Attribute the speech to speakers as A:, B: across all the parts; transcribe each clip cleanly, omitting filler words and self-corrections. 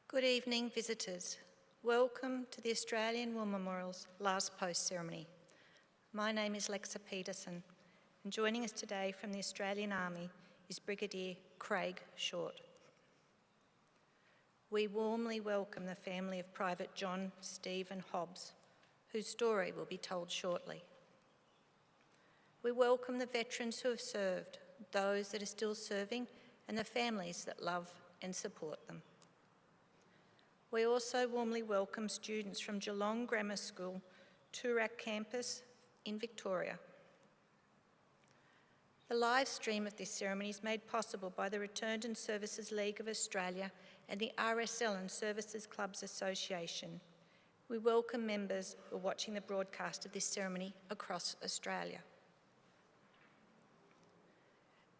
A: Good evening, visitors. Welcome to the Australian War Memorial's last post ceremony. My name is Lexa Peterson, and joining us today from the Australian Army is Brigadier Craig Short. We warmly welcome the family of Private John Stephen Hobbs, whose story will be told shortly. We welcome the veterans who have served, those that are still serving, and the families that love and support them. We also warmly welcome students from Geelong Grammar School, Toorak campus in Victoria. The live stream of this ceremony is made possible by the Returned and Services League of Australia and the RSL and Services Clubs Association. We welcome members who are watching the broadcast of this ceremony across Australia.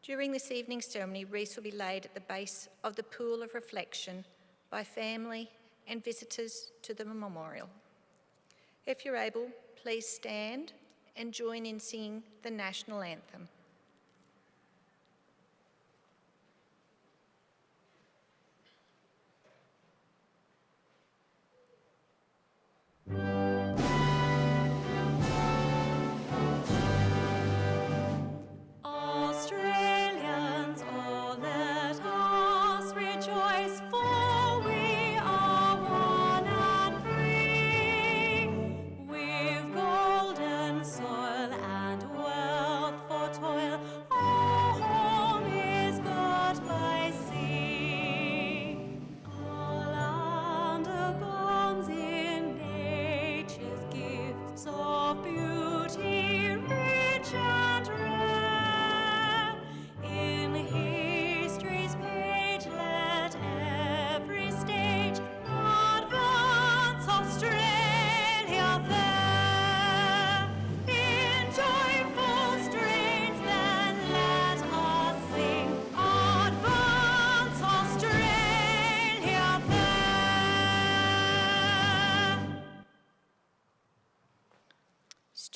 A: During this evening's ceremony, wreaths will be laid at the base of the pool of reflection by family and visitors to the memorial. If you're able, please stand and join in singing the national anthem.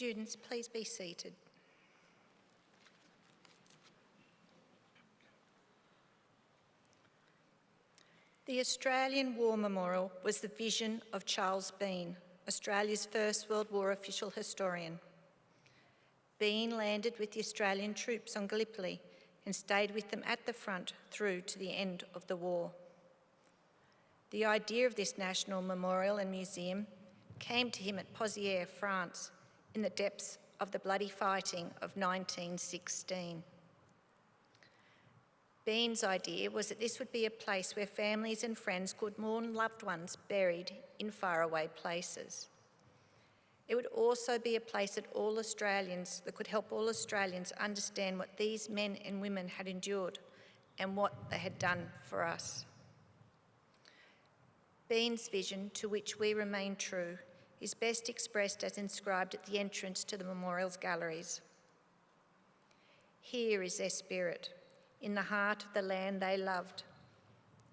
A: Students, please be seated. The Australian War Memorial was the vision of Charles Bean, Australia's First World War official historian. Bean landed with the Australian troops on Gallipoli and stayed with them at the front through to the end of the war. The idea of this national memorial and museum came to him at Pozières, France, in the depths of the bloody fighting of 1916. Bean's idea was that this would be a place where families and friends could mourn loved ones buried in faraway places. It would also be a place that could help all Australians understand what these men and women had endured and what they had done for us. Bean's vision, to which we remain true, is best expressed as inscribed at the entrance to the memorial's galleries. Here is their spirit, in the heart of the land they loved,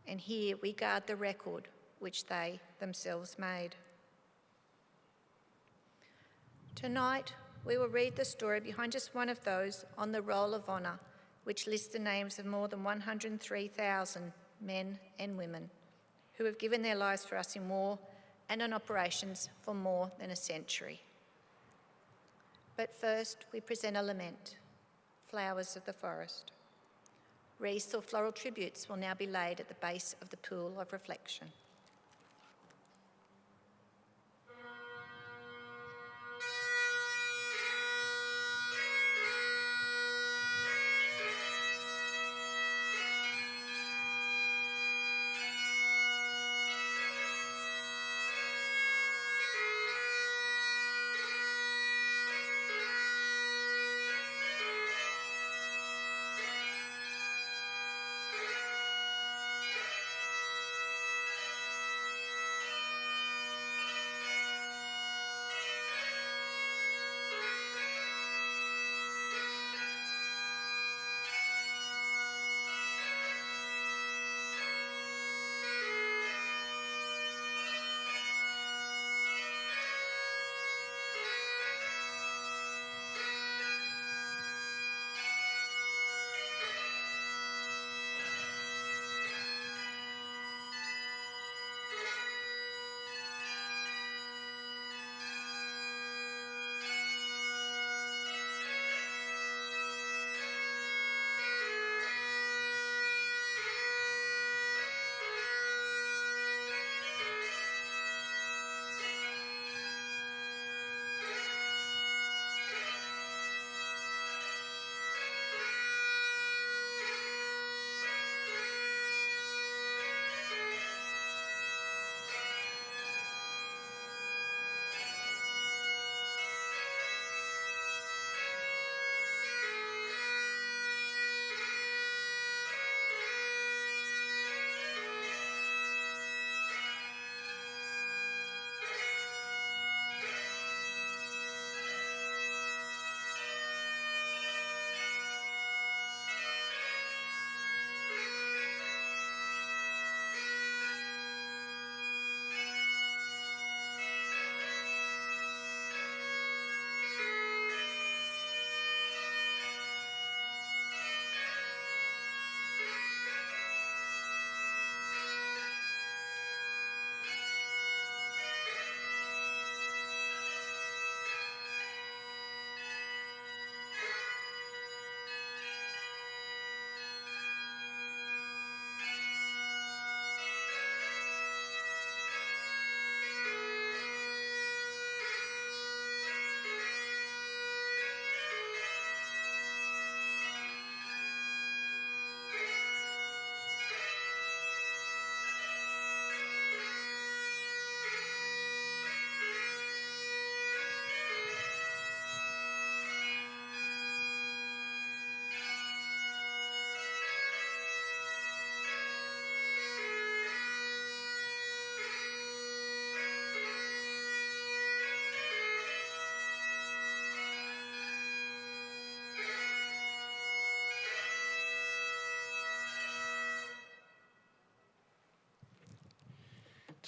A: and here we guard the record which they themselves made. Tonight, we will read the story behind just one of those on the Roll of Honour, which lists the names of more than 103,000 men and women who have given their lives for us in war and on operations for more than a century. But first, we present a lament, Flowers of the Forest. Wreaths or floral tributes will now be laid at the base of the pool of reflection.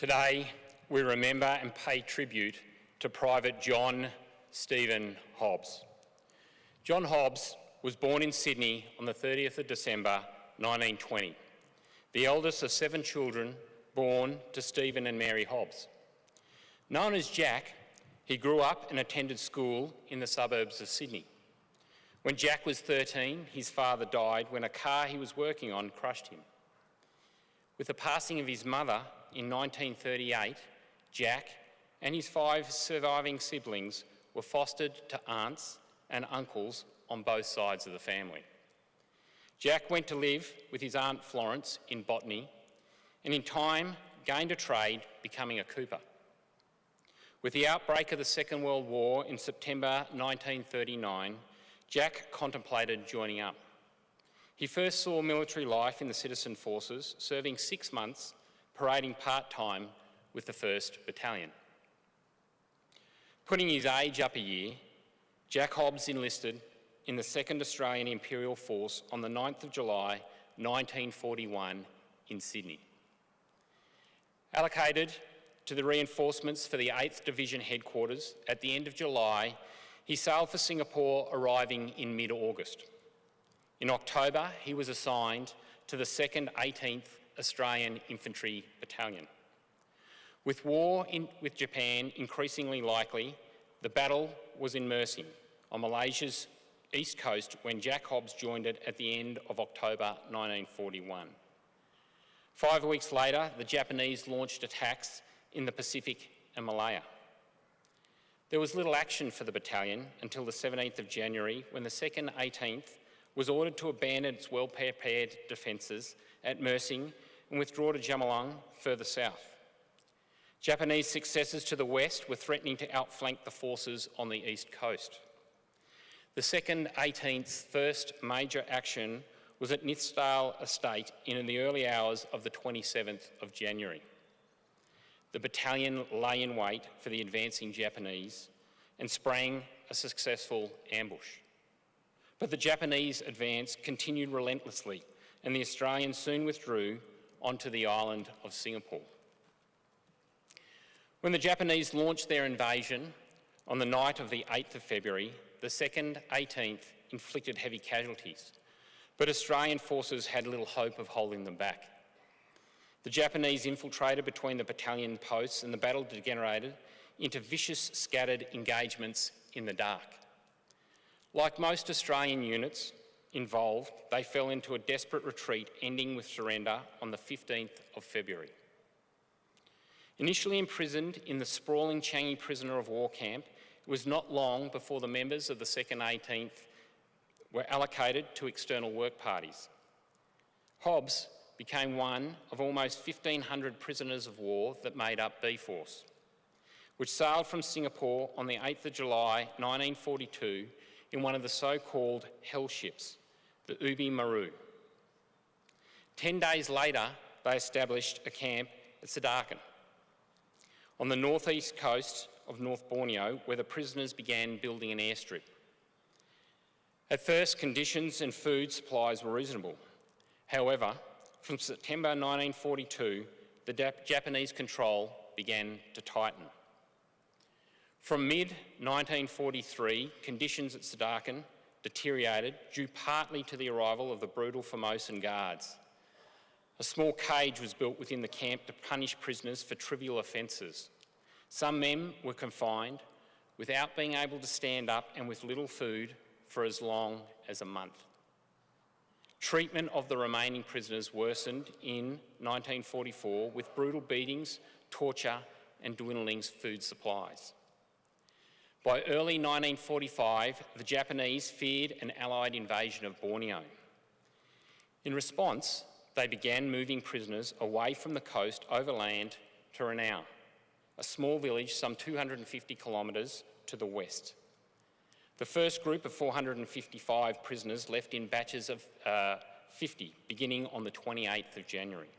B: Today, we remember and pay tribute to Private John Stephen Hobbs. John Hobbs was born in Sydney on the 30th of December 1920, the eldest of 7 children born to Stephen and Mary Hobbs. Known as Jack, he grew up and attended school in the suburbs of Sydney. When Jack was 13, his father died when a car he was working on crushed him. With the passing of his mother in 1938, Jack and his 5 surviving siblings were fostered to aunts and uncles on both sides of the family. Jack went to live with his Aunt Florence in Botany and in time gained a trade becoming a cooper. With the outbreak of the Second World War in September 1939, Jack contemplated joining up. He first saw military life in the citizen forces, serving 6 months, parading part-time with the 1st Battalion. Putting his age up a year, Jack Hobbs enlisted in the 2nd Australian Imperial Force on the 9th of July 1941 in Sydney. Allocated to the reinforcements for the 8th Division headquarters at the end of July, he sailed for Singapore, arriving in mid-August. In October, he was assigned to the 2nd 18th Australian Infantry Battalion. With war with Japan increasingly likely, the battle was in Mersing on Malaysia's east coast when Jack Hobbs joined it at the end of October 1941. 5 weeks later, the Japanese launched attacks in the Pacific and Malaya. There was little action for the battalion until the 17th of January when the 2nd 18th was ordered to abandon its well-prepared defences at Mersing and withdraw to Jamalong further south. Japanese successes to the west were threatening to outflank the forces on the east coast. The 2nd 18th's first major action was at Nithsdale Estate in the early hours of the 27th of January. The battalion lay in wait for the advancing Japanese and sprang a successful ambush. But the Japanese advance continued relentlessly and the Australians soon withdrew onto the island of Singapore. When the Japanese launched their invasion on the night of the 8th of February, the 2nd 18th inflicted heavy casualties, but Australian forces had little hope of holding them back. The Japanese infiltrated between the battalion posts and the battle degenerated into vicious scattered engagements in the dark. Like most Australian units involved, they fell into a desperate retreat, ending with surrender on the 15th of February. Initially imprisoned in the sprawling Changi prisoner of war camp, it was not long before the members of the 2nd 18th were allocated to external work parties. Hobbs became one of almost 1,500 prisoners of war that made up B-Force, which sailed from Singapore on the 8th of July 1942 in one of the so-called hell ships, the Ubi Maru. 10 days later, they established a camp at Sadakan on the northeast coast of North Borneo, where the prisoners began building an airstrip. At first, conditions and food supplies were reasonable. However, from September 1942, the Japanese control began to tighten. From mid-1943, conditions at Sadakan deteriorated due partly to the arrival of the brutal Formosan guards. A small cage was built within the camp to punish prisoners for trivial offences. Some men were confined without being able to stand up and with little food for as long as a month. Treatment of the remaining prisoners worsened in 1944 with brutal beatings, torture and dwindling food supplies. By early 1945, the Japanese feared an Allied invasion of Borneo. In response, they began moving prisoners away from the coast overland to Ranau, a small village some 250 kilometres to the west. The first group of 455 prisoners left in batches of 50, beginning on the 28th of January.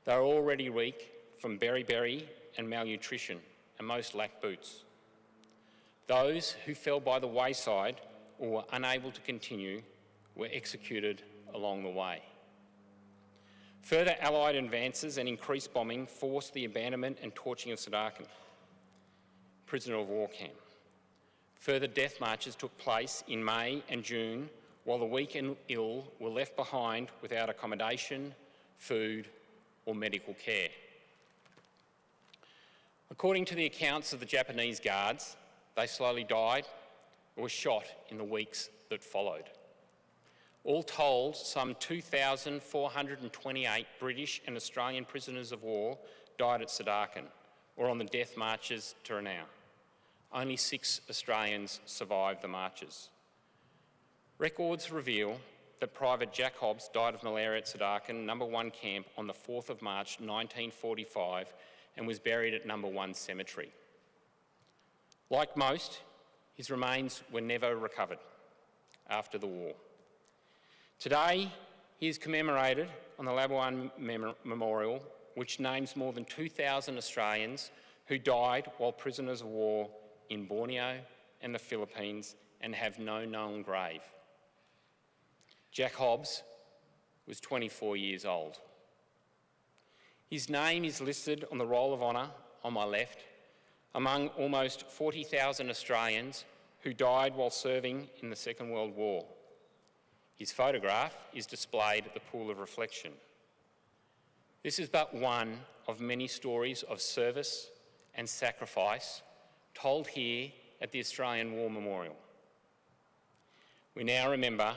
B: They were already weak from beriberi and malnutrition, and most lacked boots. Those who fell by the wayside or were unable to continue were executed along the way. Further Allied advances and increased bombing forced the abandonment and torching of Sadakan, prisoner of war camp. Further death marches took place in May and June, while the weak and ill were left behind without accommodation, food, or medical care. According to the accounts of the Japanese guards, they slowly died or were shot in the weeks that followed. All told, some 2,428 British and Australian prisoners of war died at Sadakan or on the death marches to Renau. Only 6 Australians survived the marches. Records reveal that Private Jack Hobbs died of malaria at Sadakan, No. 1 camp on the 4th of March 1945 and was buried at No. 1 cemetery. Like most, his remains were never recovered after the war. Today, he is commemorated on the Labuan Memorial, which names more than 2,000 Australians who died while prisoners of war in Borneo and the Philippines and have no known grave. Jack Hobbs was 24 years old. His name is listed on the Roll of Honour on my left among almost 40,000 Australians who died while serving in the Second World War. His photograph is displayed at the Pool of Reflection. This is but one of many stories of service and sacrifice told here at the Australian War Memorial. We now remember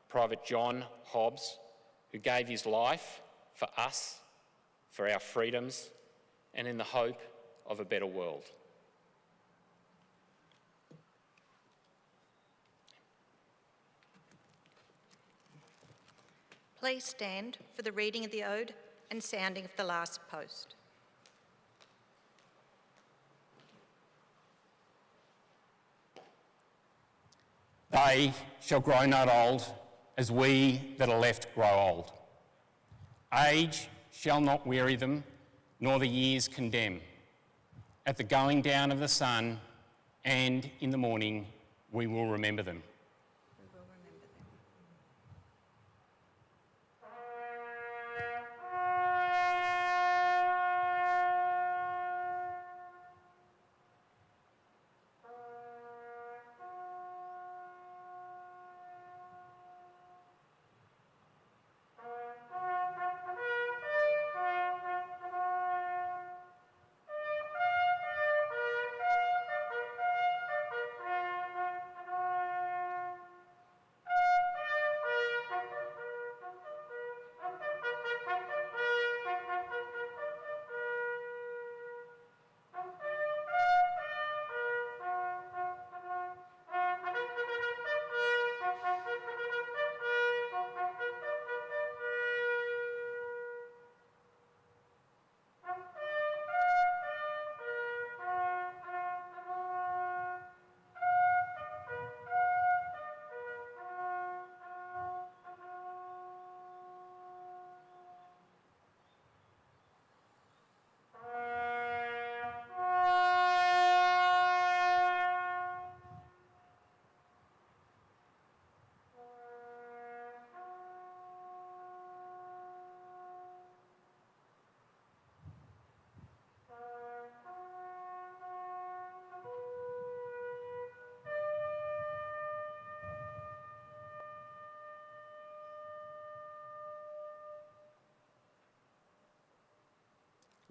B: Private John Hobbs, who gave his life for us, for our freedoms, and in the hope of a better world.
A: Please stand for the reading of the ode and sounding of the last post.
B: They shall grow not old, as we that are left grow old. Age shall not weary them, nor the years condemn. At the going down of the sun and in the morning, we will remember them.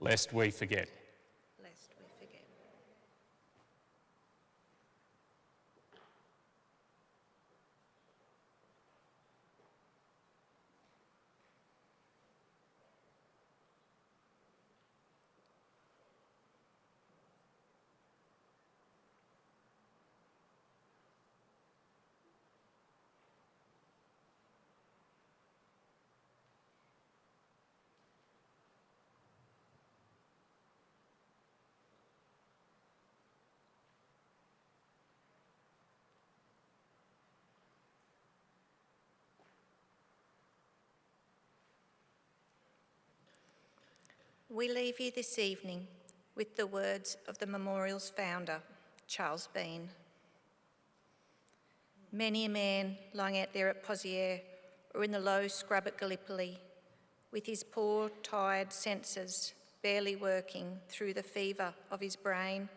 B: Lest we forget.
A: Lest we forget. We leave you this evening with the words of the memorial's founder, Charles Bean. Many a man lying out there at Pozières or in the low scrub at Gallipoli with his poor, tired senses barely working through the fever of his brain,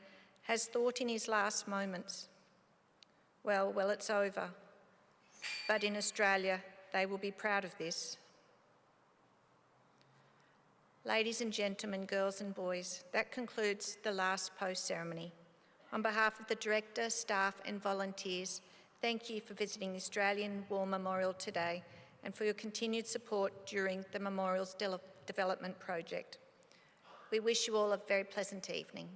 A: has thought in his last moments, well, it's over. But in Australia, they will be proud of this. Ladies and gentlemen, girls and boys, that concludes the last post ceremony. On behalf of the Director, staff and volunteers, thank you for visiting the Australian War Memorial today and for your continued support during the Memorial's development project. We wish you all a very pleasant evening.